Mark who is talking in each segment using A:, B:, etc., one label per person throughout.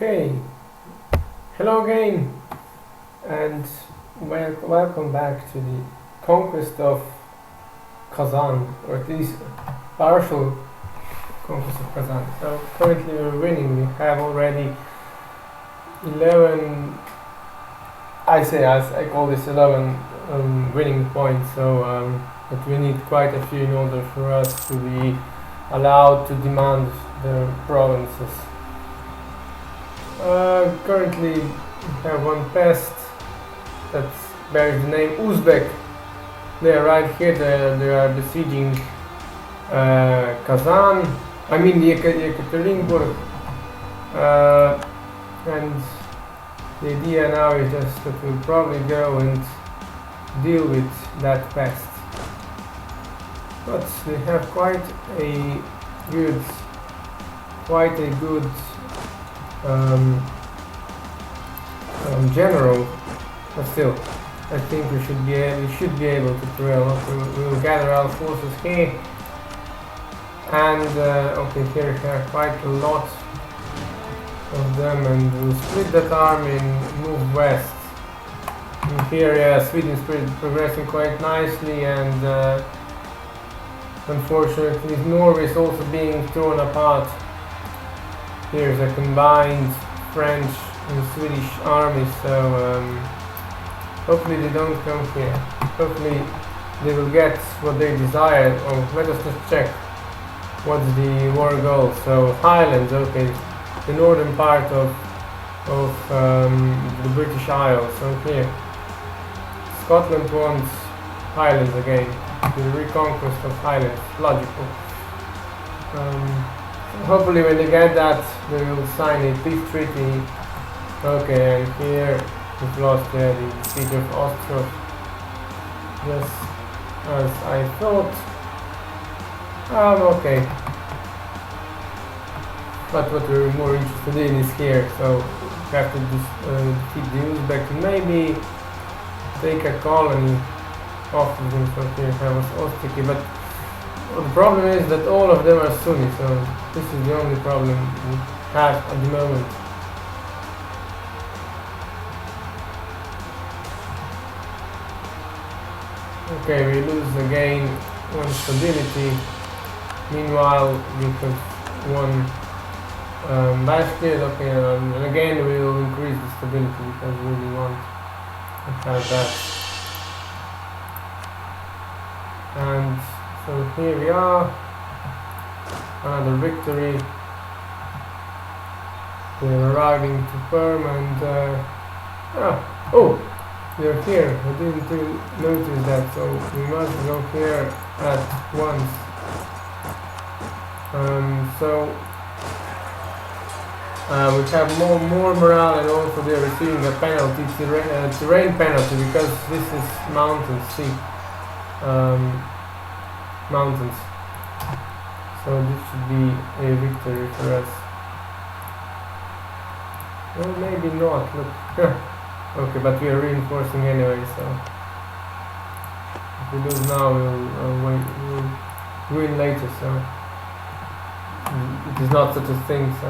A: Okay, hello again, and welcome back to the conquest of Kazan, or at least partial conquest of Kazan. So currently we're winning. We have already 11. I call this 11 winning points. But we need quite a few in order for us to be allowed to demand the provinces. Currently we have one pest that bears the name Uzbek. They are right here, they are besieging Kazan, I mean Yekaterinburg, and the idea now is just that we'll probably go and deal with that pest. But they have quite a good general, but still, I think we should be able to prevail. We will gather our forces here, and okay, here we have quite a lot of them, and we'll split that army and move west. And here, Sweden is progressing quite nicely, and unfortunately, Norway is also being torn apart. Here's a combined French and Swedish army, so hopefully they don't come here. Hopefully they will get what they desire. Oh, let us just check what's the war goal. So Highlands, okay, the northern part of the British Isles. So here, Scotland wants Highlands again. The reconquest of Highlands, logical. Hopefully when they get that, they will sign a peace treaty. Okay, and here we've lost the siege of Ostrov, just as I thought. Okay. But what we're more interested in is here, so we have to defeat the Uzbek and maybe take a colony off of them. So here have Ostriki, but the problem is that all of them are Sunni, so this is the only problem we have at the moment. Okay, we lose again one stability. Meanwhile, we have one bastion. Okay, and again we will increase the stability because we really want to have that. And so here we are, another victory. We're arriving to Perm, and they're here. I didn't even notice that, so we must go here at once. We have more morale, and also they're receiving a penalty, terrain penalty, because this is mountains. See. Mountains. So this should be a victory for us. Well, maybe not. Look. Okay, but we are reinforcing anyway. So if we lose now, we'll win later. So it is not such a thing. So.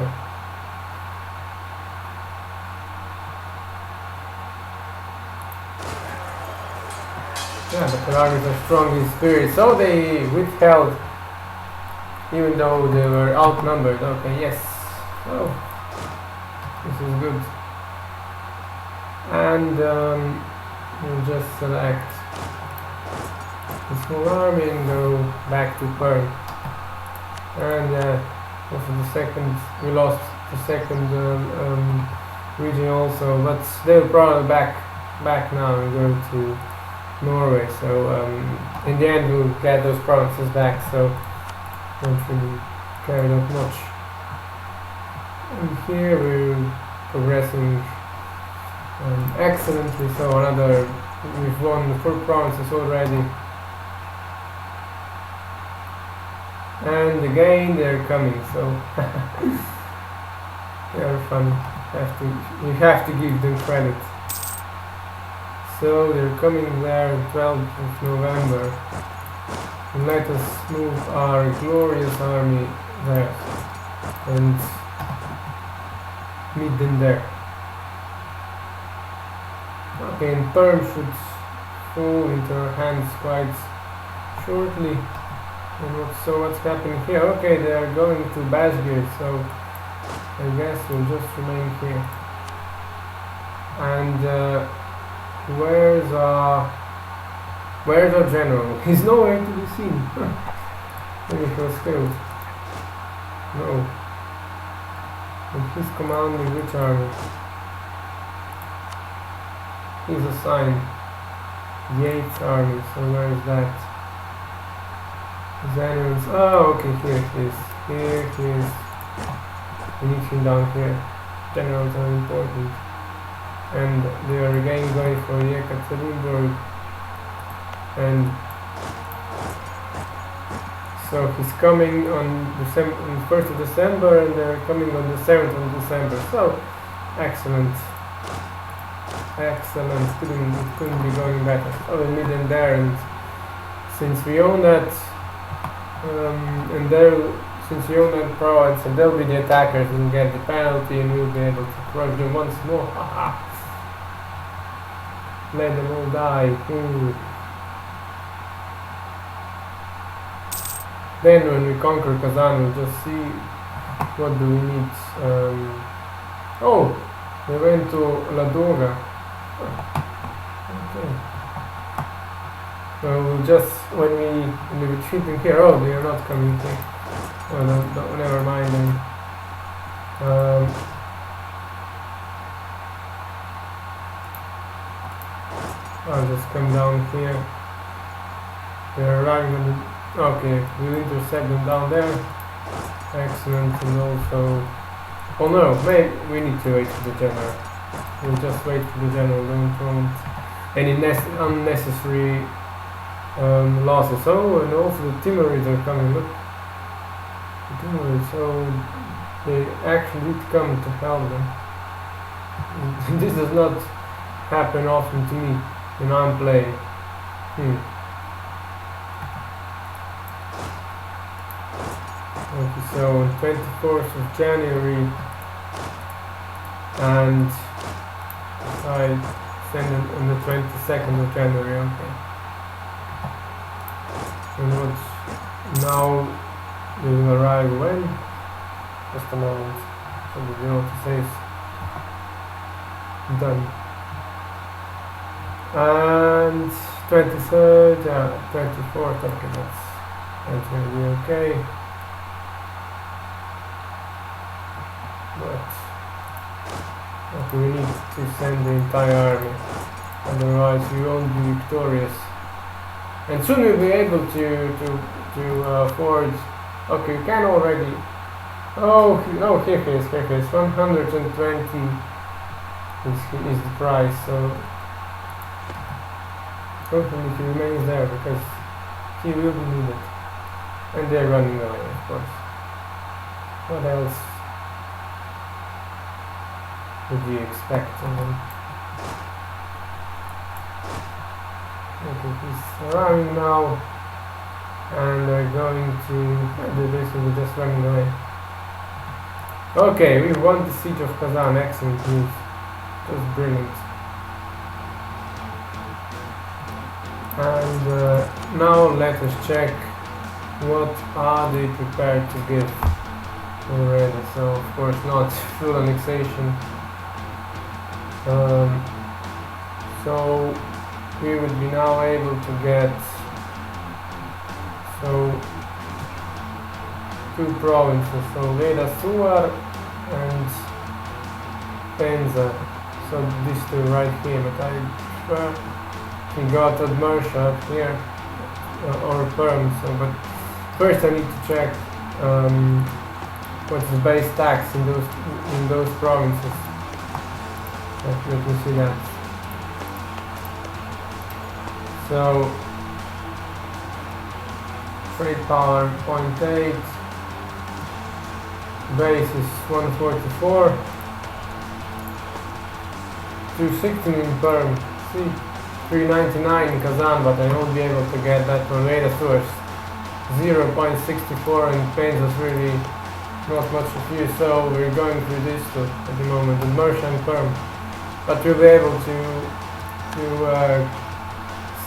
A: Yeah, the Tartars are strong in spirit, so they withheld, even though they were outnumbered. Okay, yes. Oh, this is good. And we'll just select the small army and go back to Perm. And also we lost the second region also, but they'll probably back now and go to Norway, so in the end we'll get those provinces back, so don't really care that much. And here we're progressing excellently, so we've won the 4 provinces already. And again they're coming, so they're funny. You have to give them credit. So they're coming there on 12th of November. And let us move our glorious army there. And meet them there. Okay, and Perm should fall into our hands quite shortly. And so what's happening here? Okay, they are going to Bashgir, so I guess we'll just remain here. And where's our general? He's nowhere to be seen. Maybe he was killed. No. And he's commanding which army? He's assigned the 8th army, so where is that? Xenons. Oh, okay, here he is. Here he is. We need him down here. Generals are important. And they are again going for Yekaterinburg. And so he's coming on the 1st of December, and they're coming on the 7th of December. So, excellent. Excellent. It couldn't be going better. So we meet them there, and since we own that, since we own that province, and they'll be the attackers, we'll get the penalty, and we'll be able to crush them once more. Haha. Let them all die. Ooh. Then when we conquer Kazan, we'll just see what do we need. Oh, they went to Ladoga. Okay. So we'll just, when we retreating here, oh, they are not coming here. Oh, no, never mind then. I'll just come down here. They're arriving on the... Okay, we'll intercept them down there. Excellent, and also... Oh no, we need to wait for the general. We'll just wait for the general, don't want any unnecessary losses. Oh, and also the Timurids are coming, look. The Timurids, so they actually did come to help them. This does not happen often to me when I'm playing. Okay, so on 24th of January, and I send it on the 22nd of January, okay. And what now they will arrive when? Just a moment. So the notice says done. And 23rd, 24th, okay, that's going to be okay. But okay, we need to send the entire army, otherwise we won't be victorious. And soon we'll be able to forge. Okay, we can already. Oh, here he is. 120 is the price. So hopefully he remains there, because he will be needed. And they're running away, of course. What else would you expect from them? Okay, he's arriving now, and they're going to do this, and we're just running away. Okay, we won the siege of Kazan. Excellent news. Just brilliant. And now let us check what are they prepared to give already. So of course not full annexation. So we would be now able to get two provinces, so Veda Suar and Penza. So these two right here, but I prefer we got Admersha up here or Perm. So, but first I need to check what's the base tax in those provinces. Let me see that. So trade power 0.8, base is 144, 216 in Perm, see, 399 in Kazan, but I won't be able to get that from Veda source. 0.64 in Penza is really not much of use, so we're going through this too at the moment, the merchant perm. But we'll be able to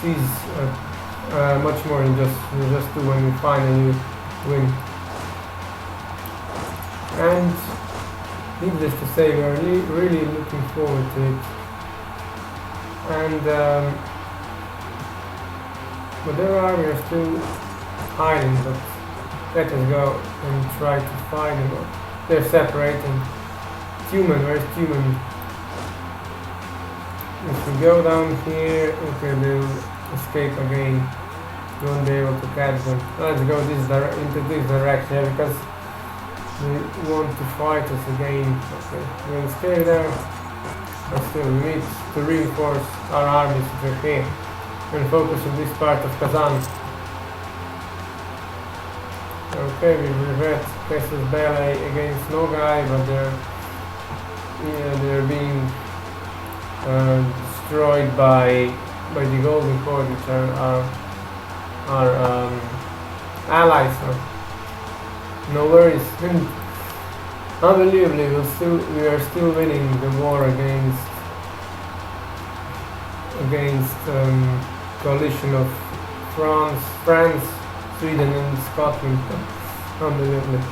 A: seize much more than just two when we finally win. And needless to say, we are really looking forward to it. And but their army are still hiding, but let us go and try to find them. They're separating. Tumen, where's Tumen? If we go down here, okay, they'll escape again. We won't be able to catch them. Let's go into this direction, because they want to fight us again. Okay, we'll stay there. But still, we need to reinforce our armies which are here and focus on this part of Kazan. Okay, we revert Casus Belli against Nogai, but they're being destroyed by the Golden Horde, which are our allies. So no worries. Unbelievably, we are still winning the war against coalition of France, Sweden and Scotland. Unbelievably.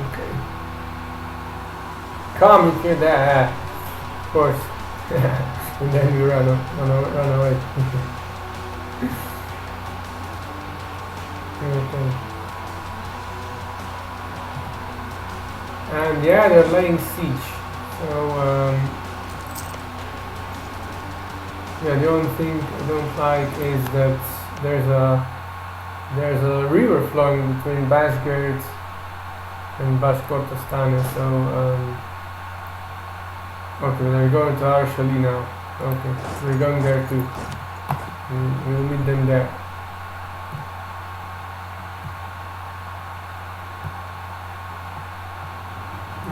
A: Okay. Come if you're there. Of course. And then we run away. Okay. And yeah, they're laying siege. So yeah, the only thing I don't like is that there's a river flowing between Bashgirt and Bashkortostan. So okay, they're going to Arshali now. Okay, we're going there too. We'll meet them there.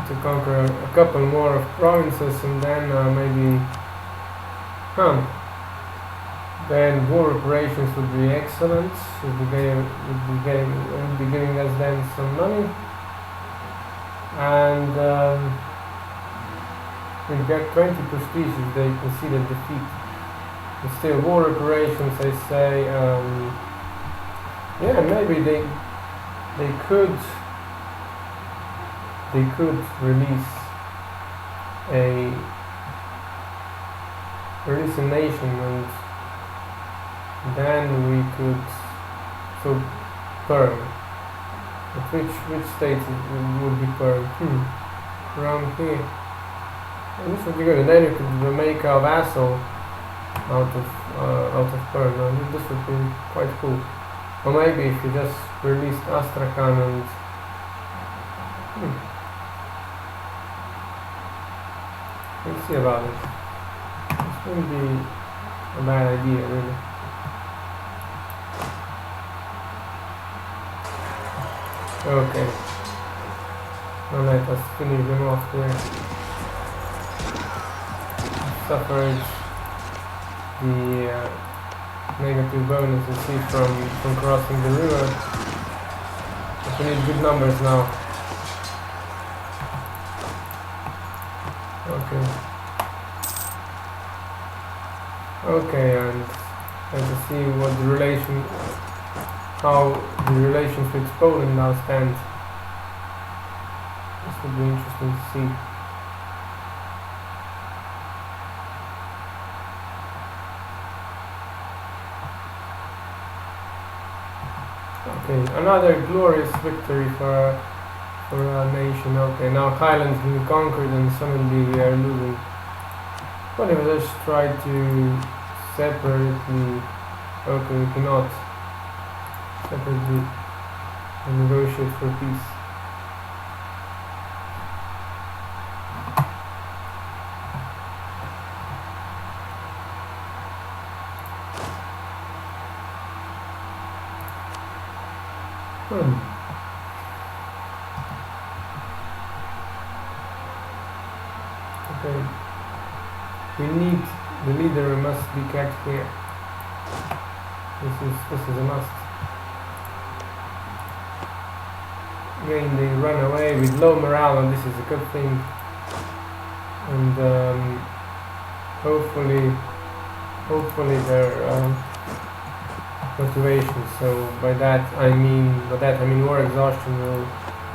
A: To conquer a couple more of provinces, and then maybe then war operations would be excellent. Would be giving us then some money, and we'll get 20 prestige if they conceded defeat. But still, war operations, I say, yeah, maybe they could release a nation, and then we could Perm. But which state would be Perm? Around here. And this would be good. And then you could make a vassal out of Perm. And this would be quite cool. Or maybe if you just released Astrakhan and we'll see about it. This wouldn't be a bad idea, really. Okay. Now let us finish them off here. Suffered the negative bonus you see from crossing the river. But we need good numbers now. Okay, and let's see what how the relations with Poland now stand. This would be interesting to see. Okay, another glorious victory for our nation. Okay, now Highland's been conquered and suddenly we are losing. What if I just try to separately? Okay, we cannot separately negotiate for peace. Okay. The leader must be kept here. This is a must. again they run away with low morale, and this is a good thing. And hopefully their motivation. So by that I mean war exhaustion will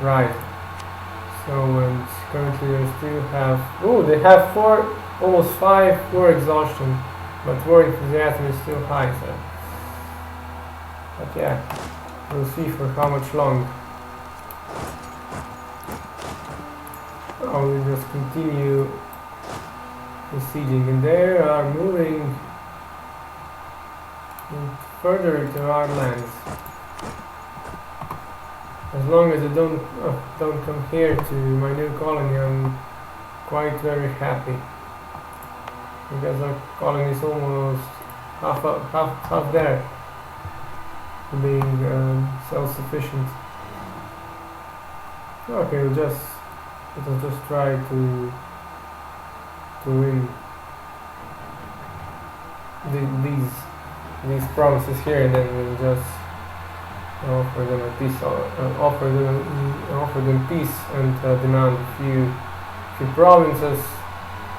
A: rise. So and currently they still have they have almost 5 war exhaustion, but war enthusiasm is still high. So, but yeah, we'll see for how much long. We'll just continue besieging, and they are moving further into our lands. As long as they don't come here to my new colony, I'm quite very happy, because our colony is almost half there, being self-sufficient. Okay, let us just try to win these provinces here, and then we'll just offer them a peace, offer them peace, and demand a few provinces,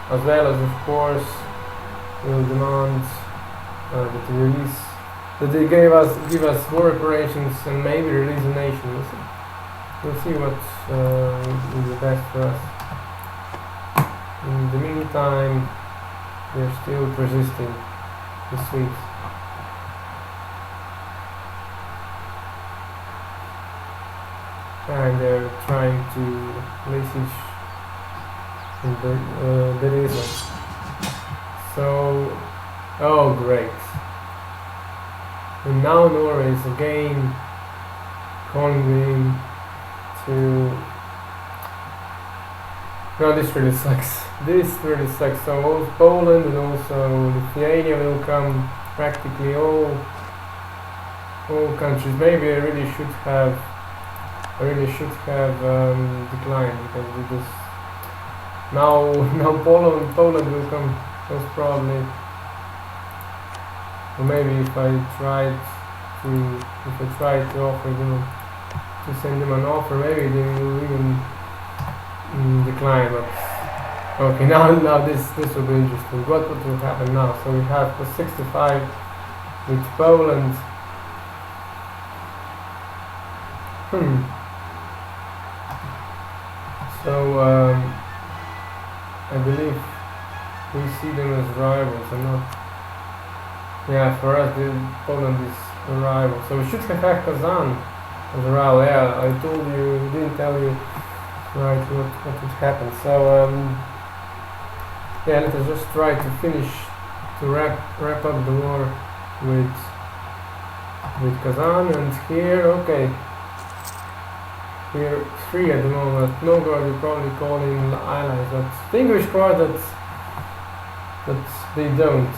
A: as well as, of course, we'll demand that they give us war reparations and maybe release a nation. We'll see what is the best for us. In the meantime, they're still persisting, the Swedes. And they're trying to lay siege in Bereza. So, great. And now Norway is again calling me to... No, this really sucks. So both Poland and also Lithuania will come, practically all countries. Maybe I really should have declined, because we just now Poland will come most probably. Or maybe if I tried to offer them, to send them an offer, maybe they will even decline. But okay, now this will be interesting. What will happen now? So we have the 65 with Poland. So I believe we see them as rivals, and not. Yeah, for us, Poland is a rival. So we should have Kazan as a rival. Yeah, I told you, didn't tell you right what would happen. So yeah, let us just try to wrap up the war with Kazan. And here, okay, we're 3 at the moment. Novgorod will probably call in allies, but fingers crossed that they don't.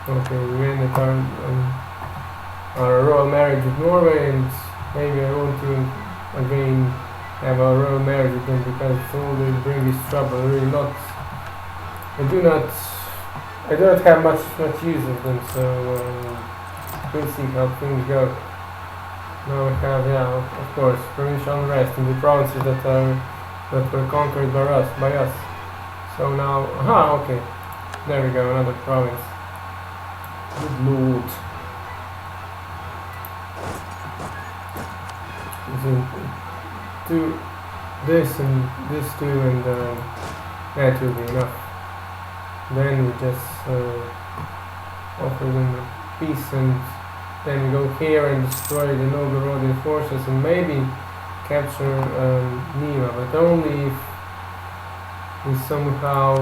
A: Okay, we ended our royal marriage with Norway, and maybe I want to again have a royal marriage with them, because all they bring is trouble. Really not. I do not have much use of them. So we'll see how things go. Now we have, of course, provincial unrest in the provinces that were conquered by us. So now, okay, there we go, another province. Good lord. So, this and this too, and that will be enough. Then we just offer them peace, and then we go here and destroy the Novgorodian forces, and maybe capture Nima, but only if we somehow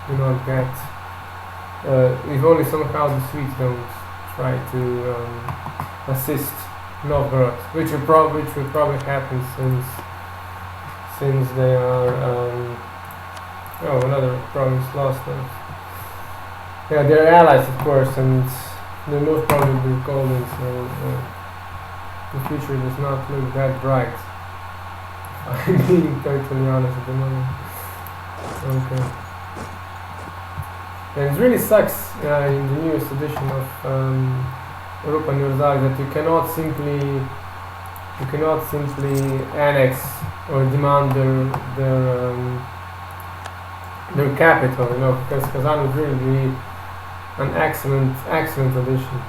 A: do not get. If only somehow the Swedes don't try to assist Novgorod, which will probably happen since they are another province lost. Yeah, they're allies, of course, and they most probably be called in. So the future does not look that bright. I'm being totally honest at the moment. Okay. And it really sucks in the newest edition of Europa Universalis that you cannot simply annex or demand their capital, you know, because Kazan would really be an excellent addition.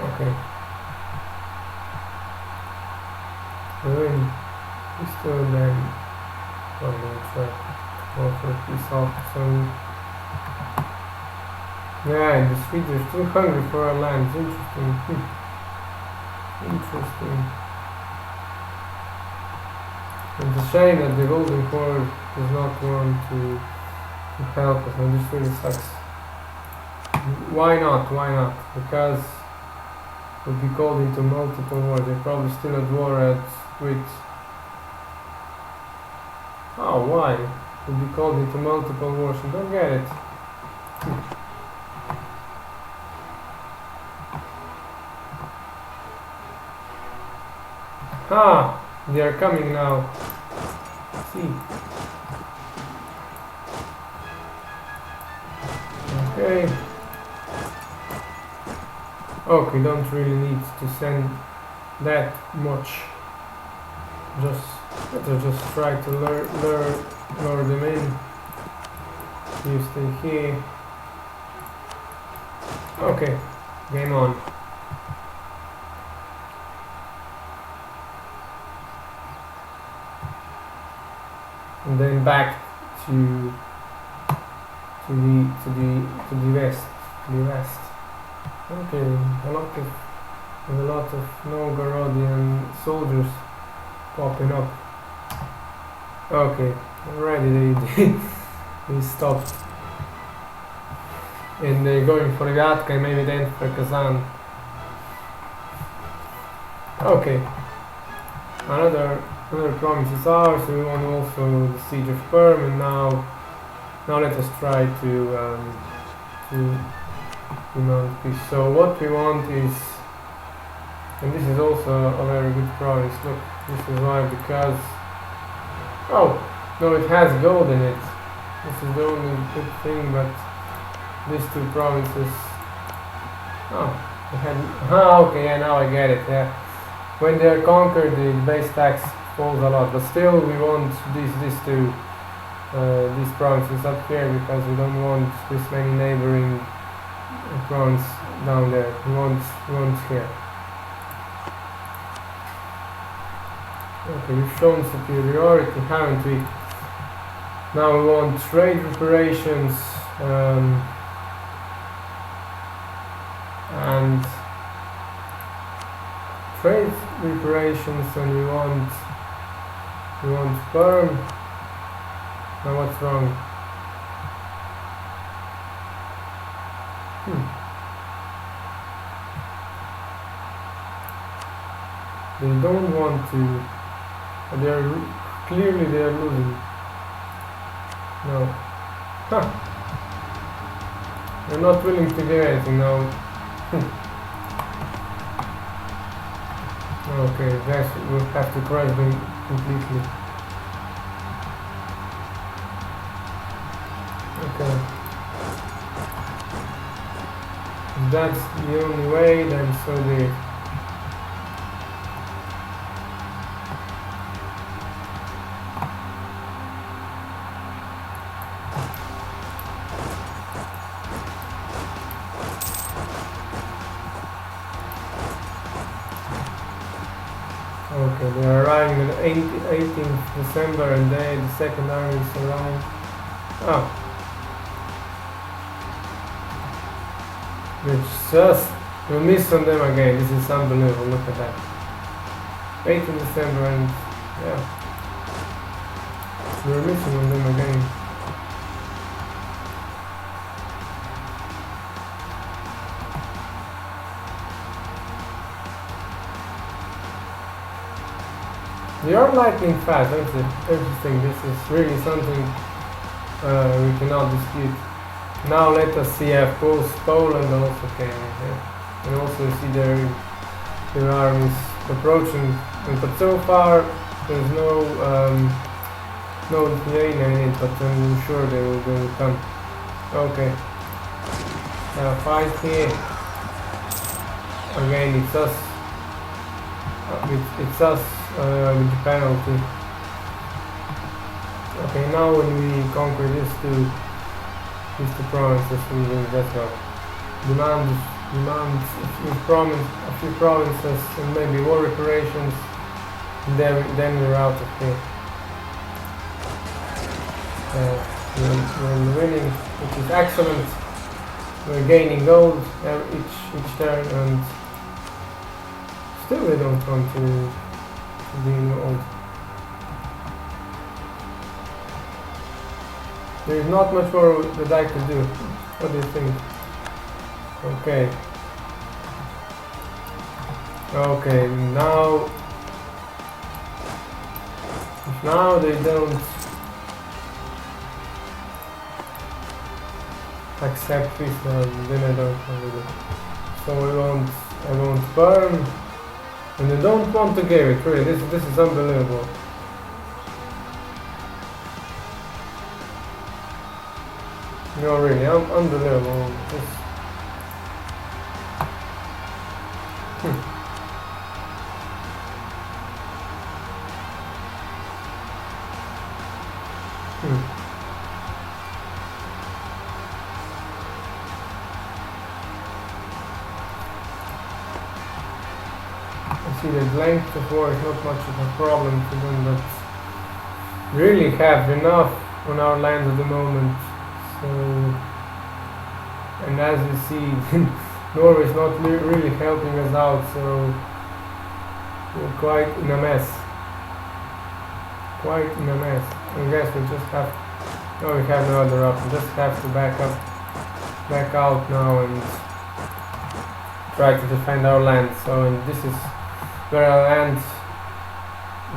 A: Okay. Ruin is still then. Oh no, try to offer peace off some. Yeah, the Swedes are still hungry for our lands. Interesting. Interesting. It's a shame that the Golden Horde does not want to help us, and this really sucks. Why not? Why not? Because we'll be called into multiple wars. They're probably still at war with. Oh, why? We'll be called into multiple wars. I don't get it. Ah, they are coming now. See. Okay. Okay, don't really need to send that much. Better just try to lure them in. You stay here. Okay, game on. And then back to the west. Okay, a lot of Novgorodian soldiers popping up. Okay, already they stopped, and they're going for Gatka and maybe then for Kazan. Okay, another promise is ours. We won also the siege of Perm, and now let us try to demand peace. So what we want is, and this is also a very good promise. Look, this is why, because oh no, it has gold in it. This is the only good thing, but these two provinces. Oh, they had. Okay, yeah, now I get it. Yeah, when they are conquered, the base tax falls a lot, but still we want these two these provinces up here because we don't want this many neighboring provinces down there. We want here. Okay, we've shown superiority, haven't we? Now we want trade reparations and trade reparations, and we want Perm. Now what's wrong? They don't want to. They are clearly losing. No. Huh. They're not willing to do anything now. Okay, guys, we'll have to crush them completely. Okay. If that's the only way, then so be it. Okay, they're arriving on the 18th December, and the second army is arriving. Oh. We'll miss on them again. This is unbelievable. Look at that. 18th December, and yeah. We're missing on them again. They are lightning fast, that's interesting. This is really something we cannot dispute. Now let us see, of course, Poland also came in here. And also see their armies approaching. But so far there's no no Lithuania in it, but I'm sure they will come. Okay. Fight here. Again, it's us. It's us with the penalty. Okay, now when we conquer these two provinces, we will just go. Demands a few provinces and maybe war reparations. Then we're out of here. We're winning, which is excellent. We're gaining gold each turn, and still they don't want to be involved. There is not much more that I could do. What do you think? Okay. Okay, now they don't accept this, then I don't want to do. So I won't burn, and I don't want to give it. Really, this is unbelievable. No, really, unbelievable. I see that length of war is not much of a problem to them, but really have enough on our lands at the moment. So, and as you see, Norway is not really helping us out, so we're quite in a mess. I guess we just have. No, we have no other option. Just have to back out now and try to defend our land. So, and this is where I'll end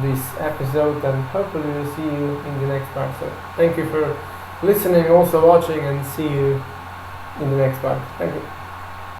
A: this episode, and hopefully we'll see you in the next part. So, thank you for listening, also watching, and see you in the next part. Thank you.